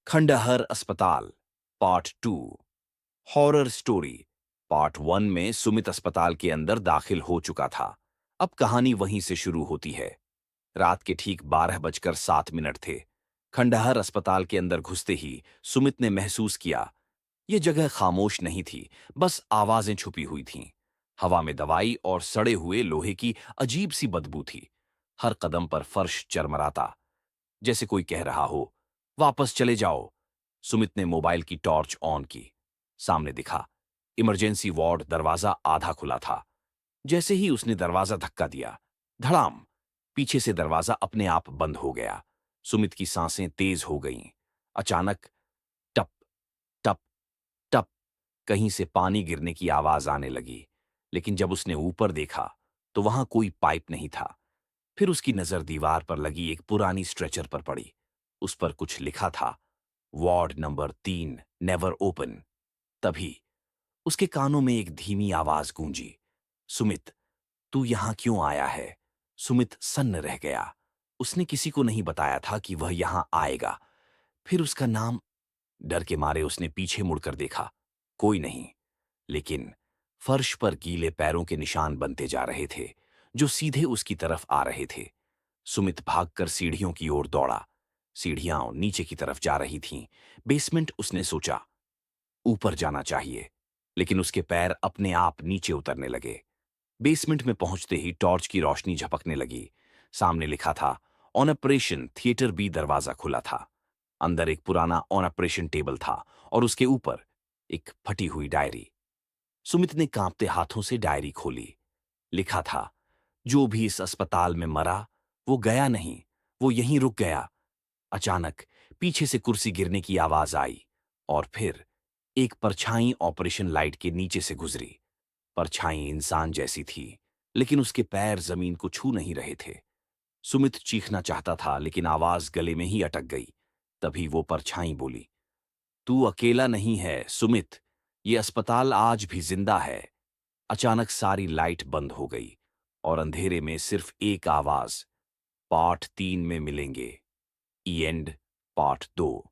खंडहर अस्पताल part two. Horror story. Part one में सुमित अस्पताल के अंदर दाखिल हो चुका था। अब कहानी वहीं से शुरू होती है। रात के ठीक 12:07 थे। खंडहर अस्पताल के अंदर घुसते ही सुमित ने महसूस किया, ये जगह खामोश नहीं थी, बस आवाजें छुपी हुई थीं। हवा में दवाई और सड़े हुए लोहे की अजीब सी बदबू थी। हर कदम पर फर्श चरमराता, जैसे कोई कह रहा हो, वापस चले जाओ। सुमित ने मोबाइल की टॉर्च ऑन की। सामने दिखा, इमरजेंसी वार्ड दरवाजा आधा खुला था। जैसे ही उसने दरवाजा धक्का दिया, धड़ाम, पीछे से दरवाजा अपने आप बंद हो गया। सुमित की सांसें तेज हो गईं। अचानक टप टप टप, कहीं से पानी गिरने की आवाज आने लगी। लेकिन जब उसने ऊपर देखा तो वहां कोई पाइप नहीं था। फिर उसकी नजर दीवार पर लगी एक पुरानी स्ट्रेचर पर पड़ी। उस पर कुछ लिखा था, वार्ड नंबर 3 नेवर ओपन। तभी उसके कानों में एक धीमी आवाज गूंजी, सुमित, तू यहां क्यों आया है? सुमित सन्न रह गया। उसने किसी को नहीं बताया था कि वह यहां आएगा। फिर उसका नाम। डर के मारे उसने पीछे मुड़कर देखा, कोई नहीं। लेकिन फर्श पर गीले पैरों के निशान बनते जा रहे थे, जो सीधे उसकी तरफ आ रहे थे। सुमित भागकर सीढ़ियों की ओर दौड़ा। सीढ़ियां नीचे की तरफ जा रही थीं। बेसमेंट, उसने सोचा। ऊपर जाना चाहिए, लेकिन उसके पैर अपने आप नीचे उतरने लगे। बेसमेंट में पहुंचते ही टॉर्च की रोशनी झपकने लगी। सामने लिखा था, ऑन ऑपरेशन थिएटर बी। दरवाजा खुला था। अंदर एक पुराना ऑन ऑपरेशन टेबल था और उसके ऊपर एक फटी हुई डायरी। सुमित ने कांपते हाथों से डायरी खोली। लिखा था, जो भी इस अस्पताल में मरा, वो गया नहीं, वो यहीं रुक गया। अचानक पीछे से कुर्सी गिरने की आवाज आई और फिर एक परछाई ऑपरेशन लाइट के नीचे से गुजरी। परछाई इंसान जैसी थी, लेकिन उसके पैर जमीन को छू नहीं रहे थे। सुमित चीखना चाहता था, लेकिन आवाज गले में ही अटक गई। तभी वो परछाई बोली, तू अकेला नहीं है सुमित, ये अस्पताल आज भी जिंदा है। अचानक सारी लाइट बंद हो गई और अंधेरे में सिर्फ एक आवाज, पार्ट 3 में मिलेंगे। E and, part 2।